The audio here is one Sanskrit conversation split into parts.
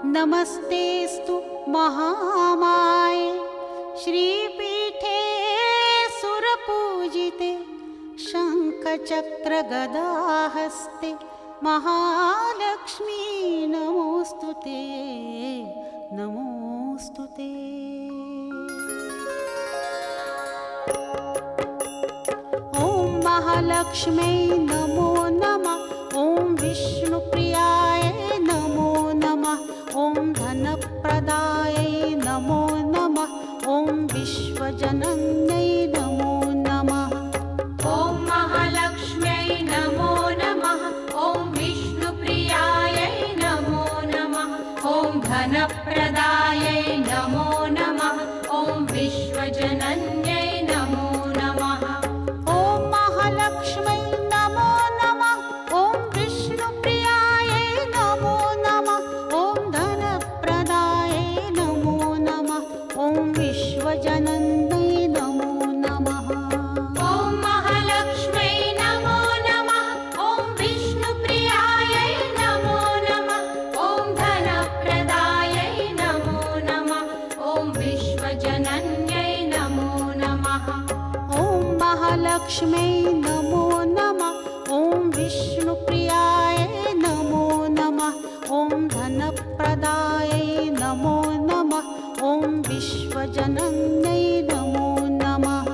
नमस्तेस्तु महामाये श्रीपीठे सुरपूजिते शङ्खचक्रगदाहस्ते महालक्ष्मी नमोस्तुते नमोस्तुते। ॐ महालक्ष्म्यै नमो नमः। ॐ विष्णुप्रियाय नमो नमः। ॐ धनप्रदायै नमो नमः। ॐ विश्वजनन्यै नमो नमः। ॐ महालक्ष्म्यै नमो नमः। ॐ विष्णुप्रियायै नमो नमः। ॐ धनप्रदायै नमो नमः। ॐ विश्वजनन्यै नमो नमः। ॐ महालक्ष्म्यै नमो नमः। ॐ विष्णुप्रियायै नमो नमः। ॐ धनप्रदायै नमो नमः। ॐ विश्वजनन्यै नमो नमः। ॐ महालक्ष्म्यै नमो नमः। ॐ विष्णुप्रियायै नमो नमः। ॐ धनप्रदायै नमो नमः। ॐ विश्वजनन्यै नमो नमः। ॐ महालक्ष्म्यै नमो नमः। ॐ विष्णुप्रियाय नमो नमः। ॐ धनप्रदायै नमो नमः। ॐ विश्वजनन्यै नमो नमः।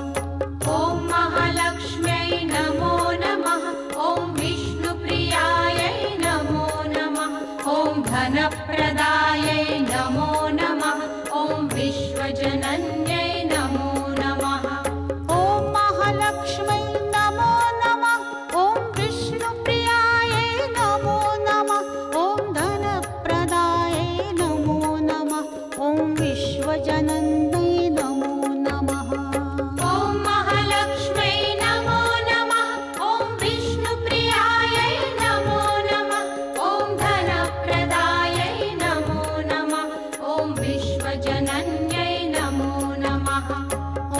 ॐ महालक्ष्म्यै नमो नमः। ॐ विष्णुप्रियायै नमो नमः। ॐ धनप्रदायै नमो नमः। ॐ विश्वजनन्यै नमो नमः। ॐ महालक्ष्म्यै नमो नमः। ॐ विष्णुप्रियायै नमो नमः। ॐ धनप्रदायै नमो नमः। ॐ विश्वजनन्यै नमो नमः। ॐ महालक्ष्म्यै नमो नमः। ॐ विष्णुप्रियायै नमो नमः। ॐ धनप्रदायै नमो नमः। ॐ विश्वजनन्यै नमो नमः।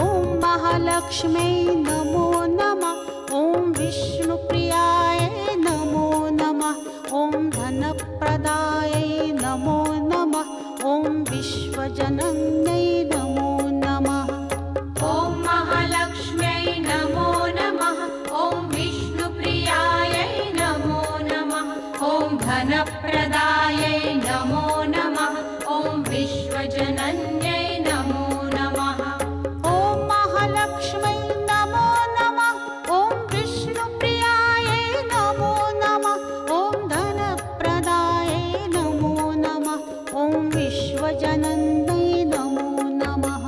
ॐ महालक्ष्म्यै नमो नमः। ॐ विष्णुप्रियाय नमो नमः। ॐ धनप्रदायै नमो नमः। ॐ विश्वजनन्यै नमो नमः। ॐ महालक्ष्म्यै नमो नमः। ॐ विष्णुप्रियायै नमो नमः। ॐ धनप्रदायै नमो नमः। ॐ विश्वजनन्यै नमो नमः। ॐ महालक्ष्म्यै नमो नमः। ॐ विष्णुप्रियायै नमो नमः। ॐ धनप्रदायै नमो नमः। ॐ विश्वजनन्यै नमो नमः।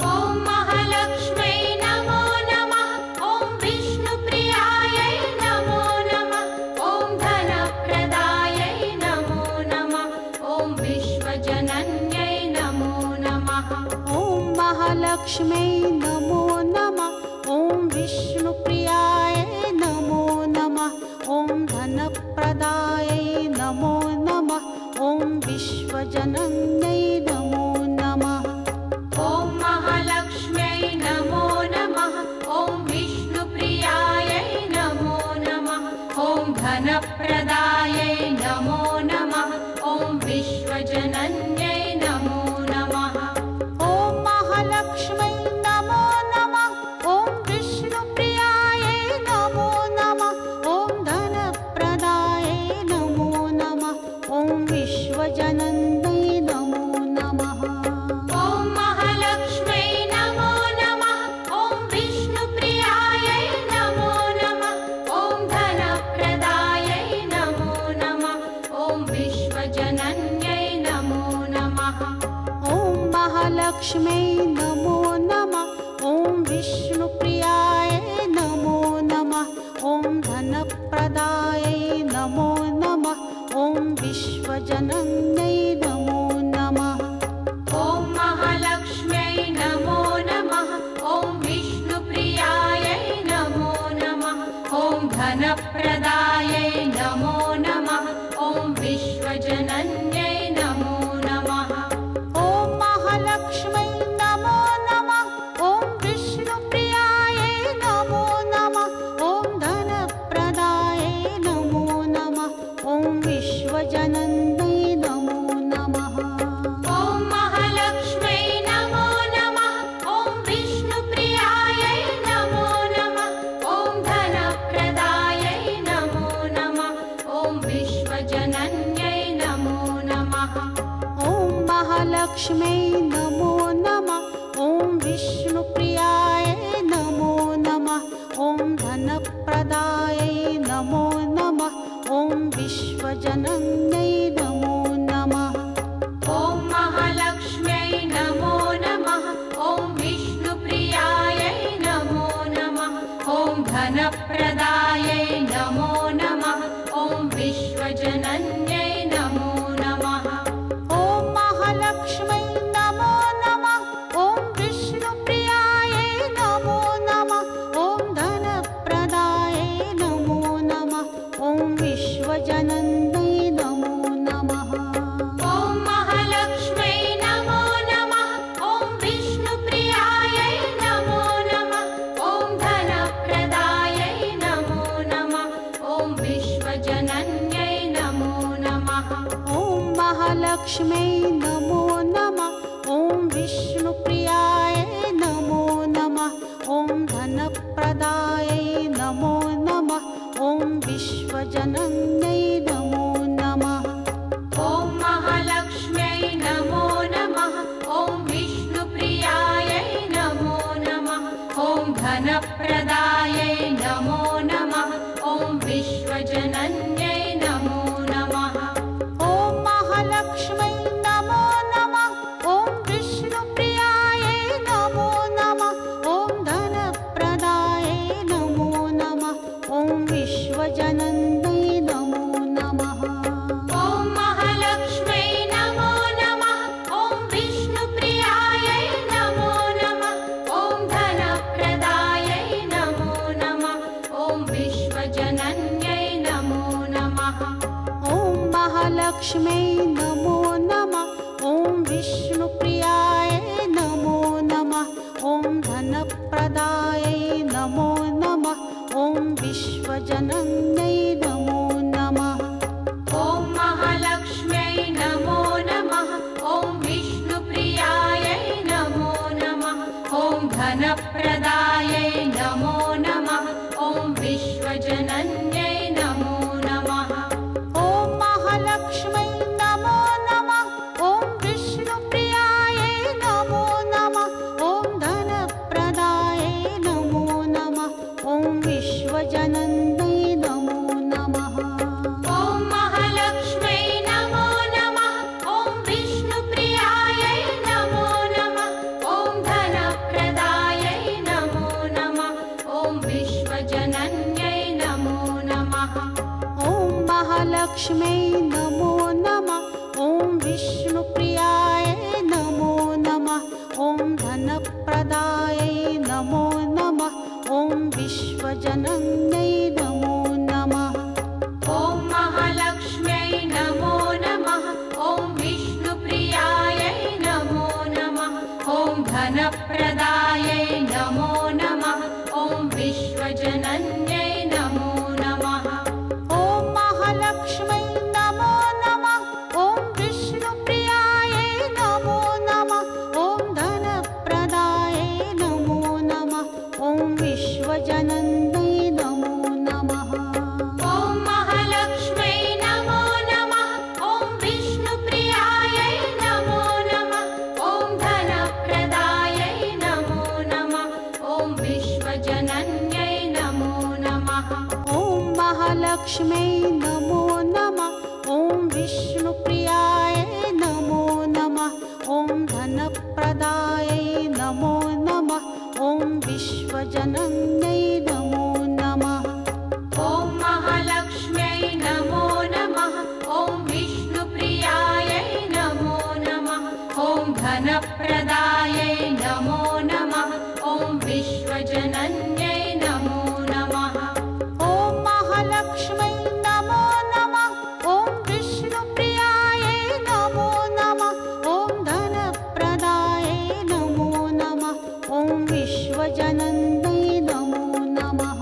ॐ महालक्ष्म्यै नमो नमः। ॐ विष्णुप्रियायै नमो नमः। ॐ धनप्रदायै नमो नमः। ॐ विश्वजनन्यै नमो नमः। ॐ महालक्ष्म्यै नमो नमः। ॐ विष्णुप्रियाय नमो नमः। ॐ धनप्रदायै नमो नमः। ॐ विश्वजनन्यै नमो नमः। ॐ महालक्ष्म्यै नमो नमः। ॐ विष्णुप्रियायै नमो नमः। ॐ धनप्रदायै नमो नमः। ॐ विश्वजनन्यै नमो नमः। ॐ महालक्ष्म्यै नमो नमः। ॐ विष्णुप्रियायै नमो नमः। ॐ धनप्रदायै नमो नमः। ॐ विश्वजनन्यै नमो नमः। ॐ महालक्ष्म्यै नमो नमः। ॐ विष्णुप्रियायै नमो नमः। ॐ धनप्रदायै नमो नमः। ॐ विश्वजनन्यै नमो नमः। ॐ महालक्ष्म्यै नमो नमः। ॐ विष्णुप्रियाय नमो नमः। ॐ धनप्रदायै नमो नमः। ॐ विश्वजनन्यै नमो नमः। ॐ महालक्ष्म्यै नमो नमः। ॐ विष्णुप्रियायै नमो नमः। ॐ धनप्रदायै नमो नमः। ॐ विश्वजनन्यै नमो नमः। ॐ महालक्ष्म्यै नमो नमः। ॐ विष्णुप्रियायै नमो नमः। ॐ धनप्रदायै नमो नमः। ॐ विश्वजनन्यै नमो नमः। महालक्ष्म्यै नमो नमः। ॐ विष्णुप्रियायै नमो नमः। ॐ धनप्रदायै नमो नमः। ॐ विश्वजनन्यै नमो नमः। ॐ महालक्ष्म्यै नमो नमः। ॐ विष्णुप्रियायै नमो नमः। ॐ धनप्रदायै नमो नमः। ॐ विश्वजनन्यै नमो नमः। ॐ महालक्ष्म्यै नमो नमः। ॐ विष्णुप्रियायै नमो नमः। ॐ धनप्रदायै नमो नमः। ॐ विश्वजनन्यै नमो नमः। ॐ महालक्ष्म्यै नमो नमः। ॐ विष्णुप्रियायै नमो नमः। ॐ धनप्रदायै नमो नमः। ॐ विश्वजनन्यै नमो नमः। ॐ महालक्ष्म्यै नमो नमः। ॐ विष्णुप्रियायै नमो नमः। ॐ धनप्रदायै नमो नमः। ॐ विश्वजनन्यै नमो नमः। ॐ महालक्ष्म्यै नमो नमः। ॐ विष्णुप्रियायै नमो नमः। ॐ धनप्रदायै नमो नमः। ॐ विश्वजनन्यै नमो नमः। ॐ महालक्ष्म्यै नमो नमः। ॐ विष्णुप्रियायै नमो नमः। ॐ धनप्रदायै नमो नमः। ॐ विश्वजनन्यै नमो नमः। ॐ महालक्ष्म्यै नमो नमः। ॐ विष्णुप्रियायै नमो नमः। ॐ धनप्रदायै नमो नमः। ॐ विश्वजनन्यै नमो नमः। ॐ महालक्ष्म्यै नमो नमः। ॐ विष्णुप्रियायै नमो नमः। ॐ धनप्रदायै नमो नमः। ॐ विश्वजनन्यै नमो नमः। ॐ महालक्ष्म्यै नमो नमः। ॐ विष्णुप्रियायै नमो नमः। ॐ धनप्रदायै नमो नमः। ॐ विश्वजनन्यै नमो नमः। ॐ महालक्ष्म्यै नमो नमः। ॐ विष्णुप्रियायै नमो नमः। ॐ धनप्रदायै नमो नमः। ॐ विश्वजनन्यै नमो नमः। ॐ महालक्ष्म्यै नमो नमः। ॐ विष्णुप्रियायै नमो नमः। ॐ धनप्रदायै नमो नमः। ॐ विश्वजनन्यै नमो नमः। ॐ महालक्ष्म्यै नमो नमः। ॐ विष्णुप्रियायै नमो नमः। ॐ धनप्रदायै नमो नमः। ॐ विश्वजनन्यै नमो नमः। ॐ महालक्ष्म्यै नमो नमः। ॐ विष्णुप्रियायै नमो नमः। ॐ धनप्रदायै नमो नमः। ॐ विश्वजनन्यै नमो नमः। ॐ महालक्ष्म्यै नमो नमः। ॐ विष्णुप्रियायै नमो नमः। ॐ धनप्रदायै नमो नमः। ॐ विश्वजनन्यै नमो नमः। ॐ महालक्ष्म्यै नमो नमः। ॐ विष्णुप्रियायै नमो नमः। ॐ धनप्रदायै नमो नमः। ॐ विश्वजनन्यै नमो नमः। ॐ महालक्ष्म्यै नमो नमः। ॐ विष्णुप्रियायै नमो नमः। ॐ धनप्रदायै नमो नमः। ॐ विश्वजनन्यै नमो नमः। ॐ महालक्ष्म्यै नमो नमः। ॐ विष्णुप्रियायै नमो नमः। ॐ धनप्रदायै नमो नमः। ॐ विश्वजनन्यै नमो नमः। ॐ महालक्ष्म्यै नमो नमः। ॐ विष्णुप्रियायै नमो नमः। ॐ धनप्रदायै नमो नमः। ॐ विश्वजनन्यै नमो नमः।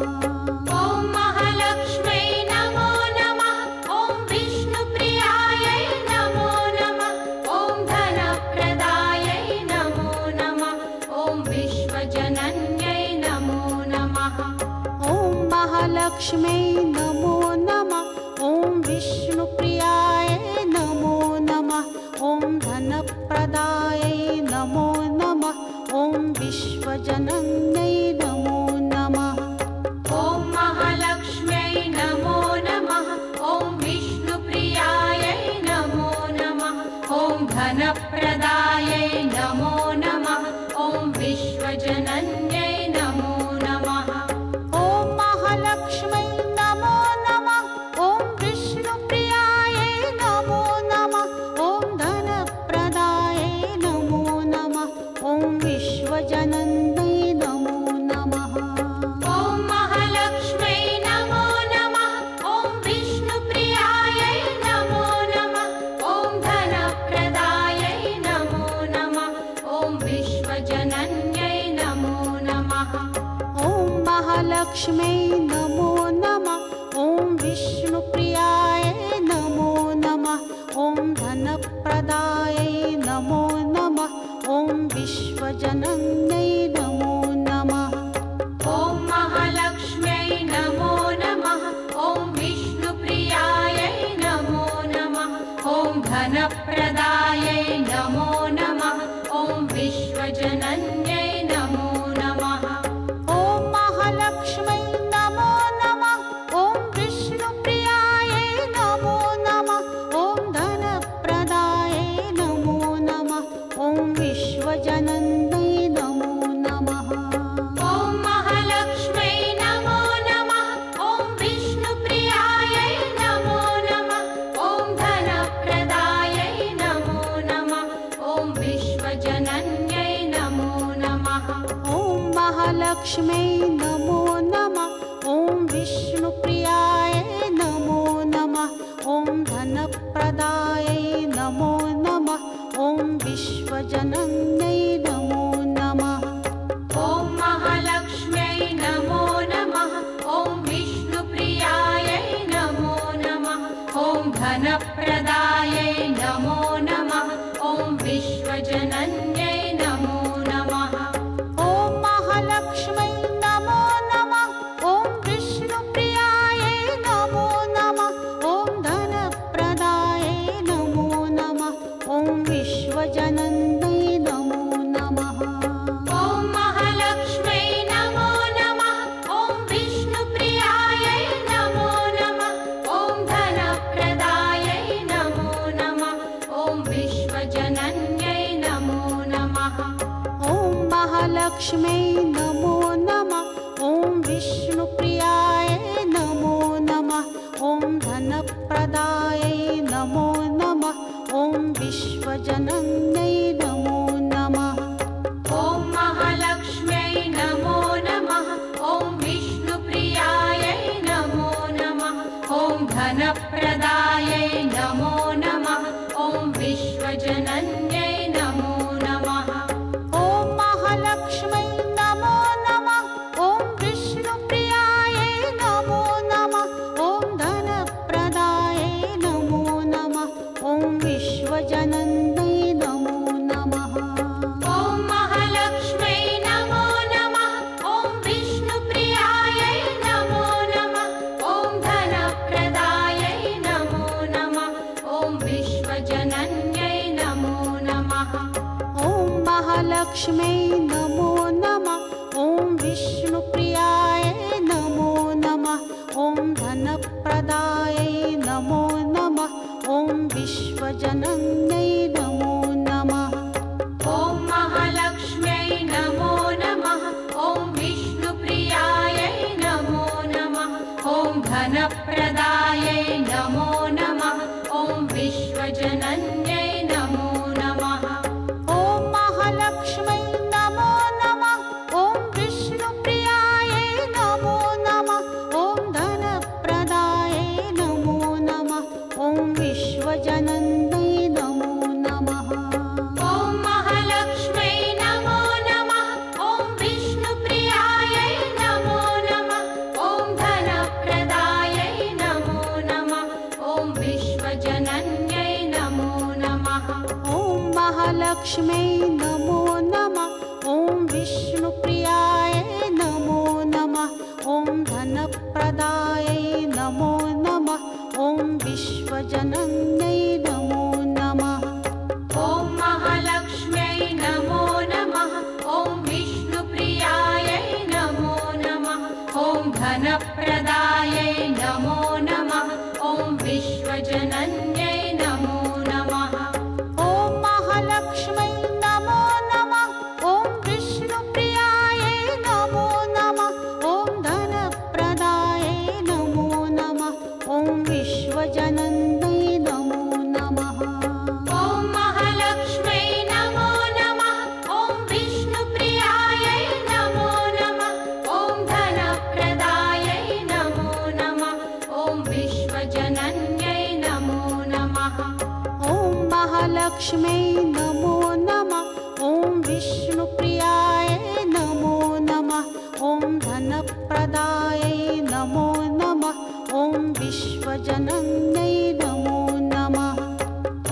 ॐ महालक्ष्म्यै नमो नमः। ॐ विष्णुप्रियायै नमो नमः। ॐ धनप्रदायै नमो नमः। ॐ विश्वजनन्यै नमो नमः। ॐ महालक्ष्म्यै नमो नमः। ॐ विष्णुप्रियायै नमो नमः। ॐ धनप्रदायै महालक्ष्म्यै नमो नमः। ॐ विष्णुप्रियायै नमो नमः। ॐ धनप्रदायै नमो नमः। ॐ विश्वजनन्यै नमो नमः। ॐ महालक्ष्म्यै नमो नमः। ॐ विष्णुप्रियायै नमो नमः। ॐ धनप्रदायै नमो नमः। ॐ विश्वजनन्यै नमो नमः। ॐ महालक्ष्म्यै नमो नमः। ॐ विष्णुप्रियायै नमो नमः। ॐ धनप्रदायै नमो नमः। ॐ विश्वजनन्यै नमो नमः। ॐ महालक्ष्म्यै नमो नमः। ॐ विष्णुप्रियायै नमो नमः। ॐ धनप्रदायै नमो नमः। ॐ विश्वजनन्यै नमो नमः। ॐ महालक्ष्म्यै नमो नमः। ॐ विष्णुप्रियायै नमो नमः। ॐ धनप्रदायै नमो नमः। ॐ विश्वजनन्यै नमो नमः। ॐ महालक्ष्म्यै नमो नमः। ॐ विष्णुप्रियायै नमो नमः। ॐ धनप्रदायै नमो नमः। ॐ विश्वजनन्यै नमो नमः। ॐ महालक्ष्म्यै नमो नमः। ॐ विष्णुप्रियायै नमो नमः। ॐ धनप्रदायै नमो नमः। ॐ विश्वजनन्यै नमो नमः। ॐ महालक्ष्म्यै नमो नमः। ॐ विष्णुप्रियायै नमो नमः। ॐ धनप्रदायै नमो नमः। ॐ विश्वजनन्यै नमो नमः। ॐ महालक्ष्म्यै नमो नमः। ॐ विष्णुप्रियायै नमो नमः। ॐ धनप्रदायै नमो नमः। ॐ विश्वजनन्यै नमो नमः। ॐ महालक्ष्म्यै नमो नमः। ॐ विष्णुप्रियायै नमो नमः। ॐ धनप्रदायै नमो नमः। ॐ विश्वजनन्यै नमो नमः। ॐ महालक्ष्म्यै नमो नमः। ॐ विष्णुप्रियायै नमो नमः। ॐ धनप्रदायै नमो नमः। ॐ विश्वजनन्यै नमो नमः। ॐ महालक्ष्म्यै नमो नमः। ॐ विष्णुप्रियायै नमो नमः। ॐ धनप्रदायै नमो नमः। ॐ विश्वजनन्यै नमो नमः। ॐ महालक्ष्म्यै नमो नमः। ॐ विष्णुप्रियायै नमो नमः। ॐ धनप्रदायै नमो नमः। ॐ विश्वजनन्यै नमो नमः। ॐ महालक्ष्म्यै नमो नमः। ॐ विष्णुप्रियायै नमो नमः। ॐ धनप्रदायै नमो नमः। ॐ विश्वजनन्यै नमो नमः। ॐ महालक्ष्म्यै नमो नमः। ॐ विष्णुप्रियायै नमो नमः। ॐ धनप्रदायै नमो नमः। ॐ विश्वजनन्यै नमो नमः। ॐ महालक्ष्म्यै नमो नमः। ॐ विष्णुप्रियायै नमो नमः। ॐ धनप्रदायै नमो नमः। ॐ विश्वजनन्यै नमो नमः। ॐ महालक्ष्म्यै नमो नमः। ॐ विष्णुप्रियायै नमो नमः। ॐ धनप्रदायै नमो नमः। ॐ विश्वजनन्यै नमो नमः। ॐ महालक्ष्म्यै नमो नमः। ॐ विष्णुप्रियायै नमो नमः। ॐ धनप्रदायै नमो नमः। ॐ विश्वजनन्यै नमो नमः। ॐ महालक्ष्म्यै नमो नमः। ॐ विष्णुप्रियायै नमो नमः। ॐ धनप्रदायै नमो नमः। ॐ विश्वजनन्यै नमो नमः। ॐ महालक्ष्म्यै नमो नमः। ॐ विष्णुप्रियायै नमो नमः। ॐ धनप्रदायै नमो नमः। ॐ विश्वजनन्यै नमो नमः। ॐ महालक्ष्म्यै नमो नमः। ॐ विष्णुप्रियायै नमो नमः। ॐ धनप्रदायै नमो नमः ॐ विश्वजनन्यै नमो नमः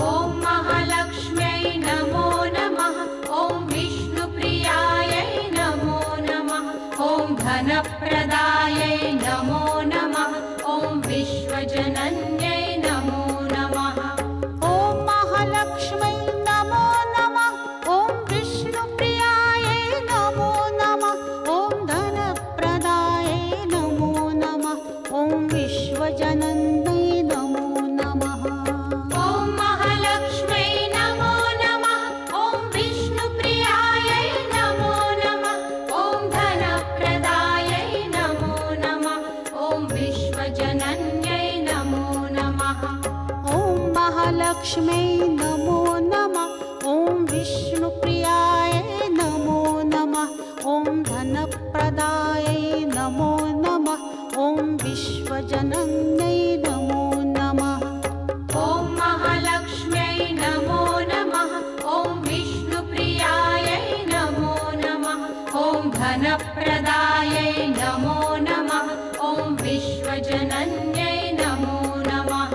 ॐ महालक्ष्म्यै नमो नमः ॐ विष्णुप्रियायै नमो नमः ॐ धनप्रदायै नमो नमः ॐ विश्वजनन्यै नमो नमः ॐ महालक्ष्म्यै नमो नमः ॐ विष्णुप्रियायै नमो नमः ॐ धनप्रदायै नमो नमः ॐ विश्वजनन्यै नमो नमः ॐ महालक्ष्म्यै नमो नमः ॐ विष्णुप्रियायै नमो नमः ॐ धनप्रदायै नमो नमः ॐ विश्वजनन्यै नमो नमः ॐ महालक्ष्म्यै नमो नमः ॐ विष्णुप्रियायै नमो नमः ॐ धनप्रदायै नमो नमः ॐ विश्वजनन्यै नमो नमः ॐ महालक्ष्म्यै नमो नमः ॐ विष्णुप्रियायै नमो नमः ॐ धनप्रदायै नमो नमः ॐ विश्वजनन्यै नमो नमः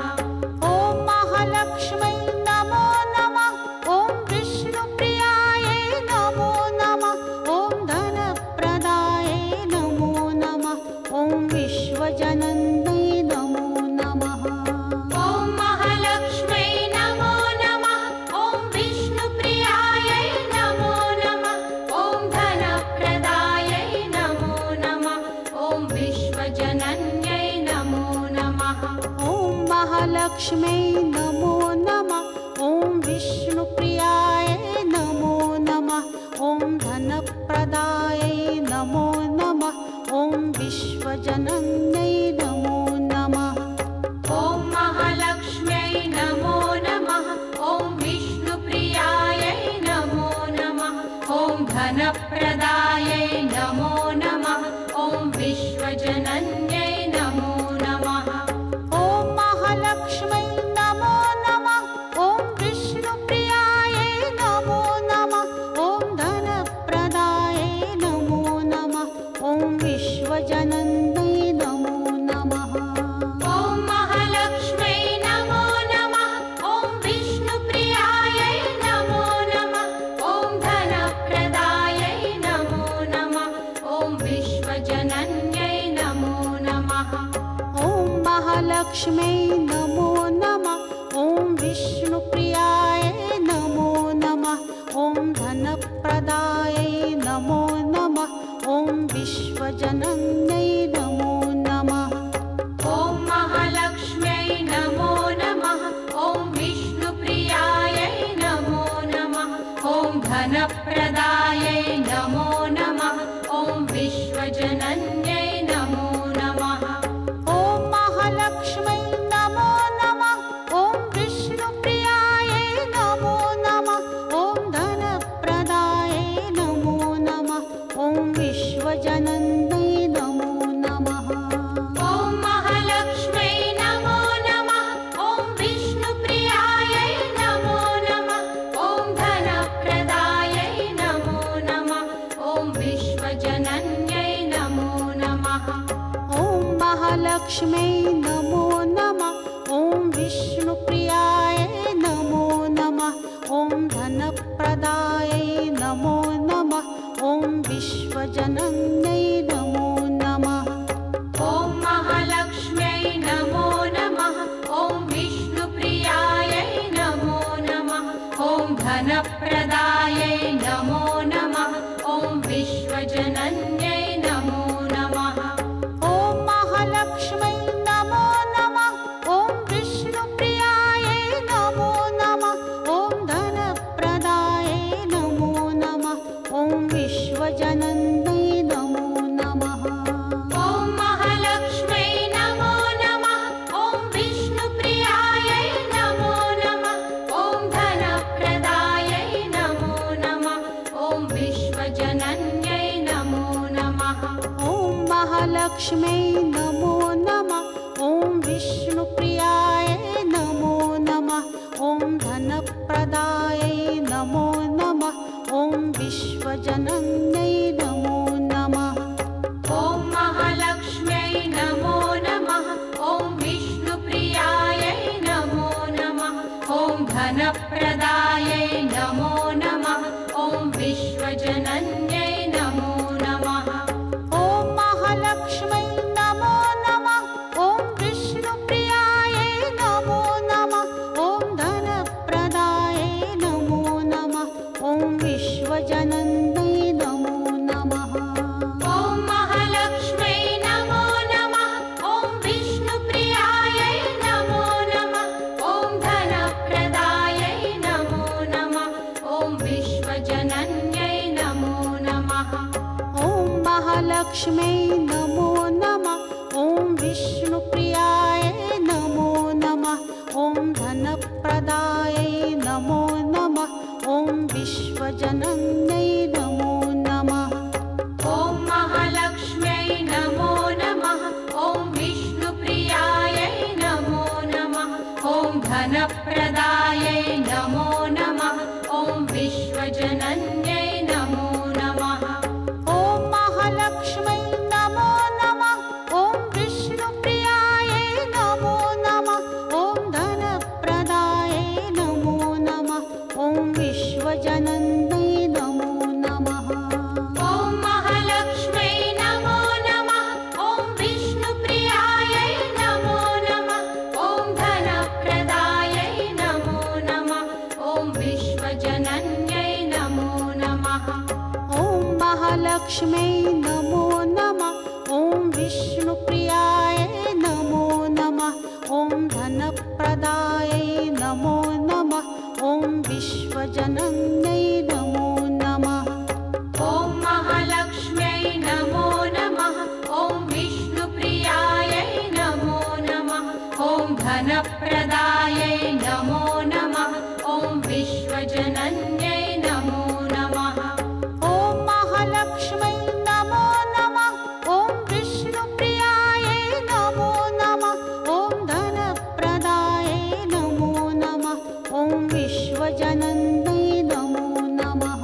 ॐ महालक्ष्म्यै नमो नमः ॐ विष्णुप्रियायै नमो नमः ॐ धनप्रदायै नमो नमः ॐ विश्वजनन्यै नमो नमः ॐ महालक्ष्म्यै नमो नमः ॐ विष्णुप्रियायै नमो नमः ॐ धनप्रदायै नमो नमः ॐ विश्वजनन्यै नमो नमः ॐ महालक्ष्म्यै नमो नमः ॐ विष्णुप्रियायै नमो नमः ॐ धनप्रदायै नमो नमः ॐ विश्वजनन्यै नमो नमः ॐ महालक्ष्म्यै नमो नमः ॐ विष्णुप्रियायै नमो नमः ॐ धनप्रदायै नमो नमः ॐ विश्वजनन्यै नमो नमः ॐ महालक्ष्म्यै नमो नमः ॐ विष्णुप्रियायै नमो नमः ॐ धनप्रदायै नमो नमः ॐ विश्वजनन्यै नमो नमः ॐ महालक्ष्म्यै नमो नमः ॐ विष्णुप्रियायै नमो नमः ॐ धनप्रदायै नमो नमः ॐ विश्वजनन्यै नमो नमः ॐ महालक्ष्म्यै नमो नमः ॐ विष्णुप्रियायै नमो नमः ॐ धनप्रदायै नमो नमः ॐ विश्वजनन्यै नमो नमः ॐ महालक्ष्म्यै नमो नमः ॐ विष्णुप्रियायै नमो नमः ॐ धनप्रदायै नमो नमः ॐ विश्वजनन्यै नमो नमः ॐ महालक्ष्म्यै नमो नमः ॐ विष्णुप्रियायै नमो नमः ॐ धनप्रदायै नमो नमः ॐ विश्वजनन्यै नमो नमः ॐ महालक्ष्म्यै नमो नमः ॐ विष्णुप्रियायै नमो नमः ॐ धनप्रदायै नमो नमः ॐ विश्वजनन्यै नमो नमः ॐ महालक्ष्म्यै नमो नमः ॐ विष्णुप्रियायै नमो नमः ॐ धनप्रदायै नमो नमः ॐ विश्वजनन्यै नमो नमः ॐ महालक्ष्म्यै नमो नमः ॐ विष्णुप्रियायै नमो नमः ॐ धनप्रदायै नमो नमः ॐ विश्वजनन्यै नमो नमः ॐ महालक्ष्म्यै नमो नमः ॐ विष्णुप्रियायै नमो नमः ॐ धनप्रदायै नमो नमः ॐ विश्वजनन्यै नमो नमः ॐ महालक्ष्म्यै नमो नमः ॐ विष्णुप्रियायै नमो नमः ॐ धनप्रदायै नमो नमः ॐ विश्वजनन्यै नमो नमः ॐ महालक्ष्म्यै नमो नमः ॐ विष्णुप्रियायै नमो नमः ॐ धनप्रदायै नमो नमः ॐ विश्वजनन्यै नमो नमः ॐ महालक्ष्म्यै नमो विष्णुप्रियाय नमो नमः। ॐ धनप्रदायै नमो नमः। ॐ विश्वजनन्यै नमो नमः। ॐ महालक्ष्म्यै नमो नमः। ॐ विष्णुप्रियायै नमो नमः। ॐ धनप्रदायै नमो नमः। ॐ विश्वजनन्यै नमो नमः। ॐ महालक्ष्म्यै नमो नमः। ॐ विष्णुप्रियायै नमो नमः। ॐ धनप्रदायै नमो नमः। ॐ विश्वजनन्यै नमो नमः। ॐ महालक्ष्म्यै नमो नमः। ॐ विष्णुप्रियायै नमो नमः। ॐ धनप्रदायै नमो नमः। ॐ विश्वजनन्यै नमो नमः। ॐ महालक्ष्म्यै नमो नमः। ॐ विष्णुप्रियाय नमो नमः। ॐ धनप्रदायै नमो नमः। ॐ विश्वजनन्यै नमो नमः। ॐ महालक्ष्म्यै नमो नमः। ॐ विष्णुप्रियायै नमो नमः। ॐ धनप्रदायै नमो नमः। ॐ विश्वजनन्यै नमो नमः। ॐ महालक्ष्म्यै नमो नमः। ॐ विष्णुप्रियायै नमो नमः। ॐ धनप्रदायै नमो नमः। ॐ विश्वजनन्यै नमो नमः।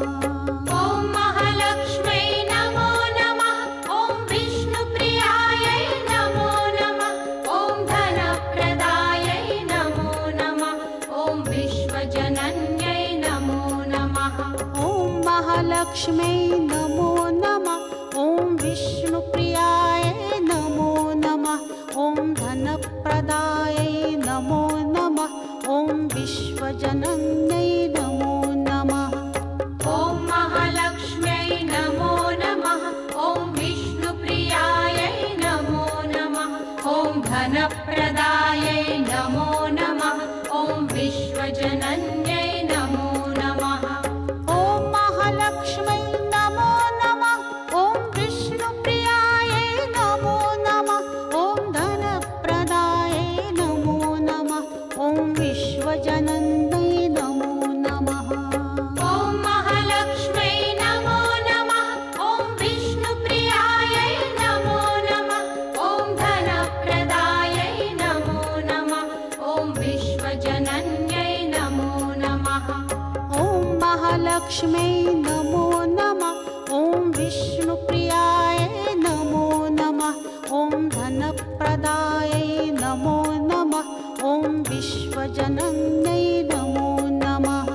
ॐ महालक्ष्म्यै नमो नमः। ॐ विष्णुप्रियायै नमो नमः। ॐ धनप्रदायै नमो नमः। ॐ विश्वजनन्यै नमो नमः। ॐ महालक्ष्म्यै नमो नमः। ॐ विष्णुप्रियाय नमो नमः। ॐ धनप्रदायै नमो नमः। ॐ विश्वजनन्यै नमो नमः। ॐ महालक्ष्म्यै नमो नमः। ॐ विष्णुप्रियायै नमो नमः। ॐ धनप्रदायै नमो नमः। ॐ विश्वजनन्यै नमो नमः। ॐ महालक्ष्म्यै नमो नमः। ॐ विष्णुप्रियायै नमो नमः। ॐ धनप्रदायै नमो नमः। ॐ विश्वजनन्यै नमो नमः। ॐ महालक्ष्म्यै नमो नमः। ॐ विष्णुप्रियायै नमो नमः। ॐ धनप्रदायै नमो नमः। ॐ विश्वजनन्यै नमो नमः। ॐ महालक्ष्म्यै नमो नमः। ॐ विष्णुप्रियाय नमो नमः। ॐ धनप्रदायै नमो नमः। ॐ विश्वजनन्यै नमो नमः।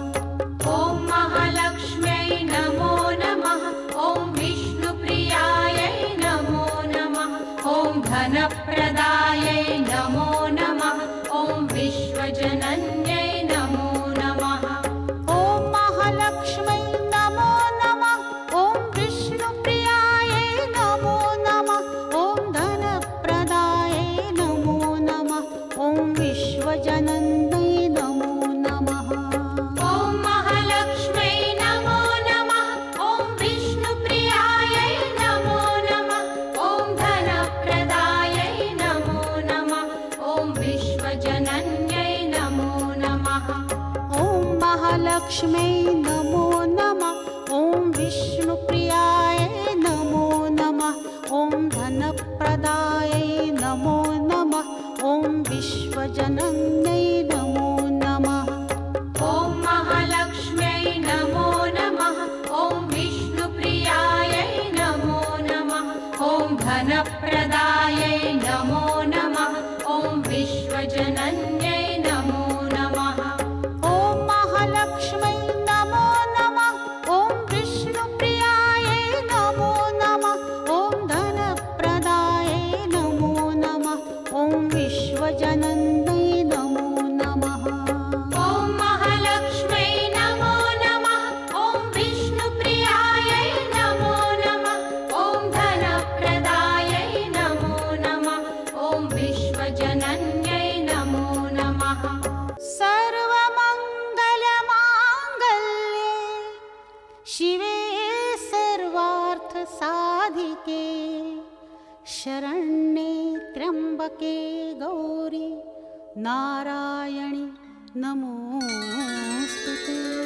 ॐ महालक्ष्म्यै नमो नमः। ॐ विष्णुप्रियायै नमो नमः। ॐ धनप्रदायै नमो नमः। ॐ विश्वजनन्यै नमो नमः। ॐ महालक्ष्म्यै नमो नमः। ॐ विष्णुप्रियायै नमो नमः। ॐ धनप्रदायै नमो नमः। ॐ विश्वजनन्यै नमो नमः। ॐ महालक्ष्म्यै नमो नमः। ॐ विष्णुप्रियायै नमो नमः। ॐ धनप्रदायै नमो नमः। ॐ विश्वजनन्यै नमो नमः। ॐ महालक्ष्म्यै नमो नमः। ॐ विष्णुप्रियाय नमो नमः। ॐ धनप्रदायै नमो नमः। ॐ विश्वजनन्यै नमो नमः। ॐ महालक्ष्म्यै नमो नमः। ॐ विष्णुप्रियायै नमो नमः। ॐ धनप्रदायै नमो नमः। ॐ विश्वजनन्यै नमो नमः। ॐ महालक्ष्म्यै नमो नमः। ॐ विष्णुप्रियायै नमो नमः। ॐ धनप्रदायै नमो नमः। ॐ विश्वजनन्यै नमो नमः। ॐ महालक्ष्म्यै नमो नमः। ॐ विष्णुप्रियायै नमो नमः। ॐ धनप्रदायै नमो नमः। ॐ विश्वजनन्यै नमो नमः। सर्वमङ्गलमाङ्गल्ये शिवे सर्वार्थसाधिके शरण्ये त्र्यम्बके त्र्यम्बके गौरी नारायणि नमोऽस्तु ते।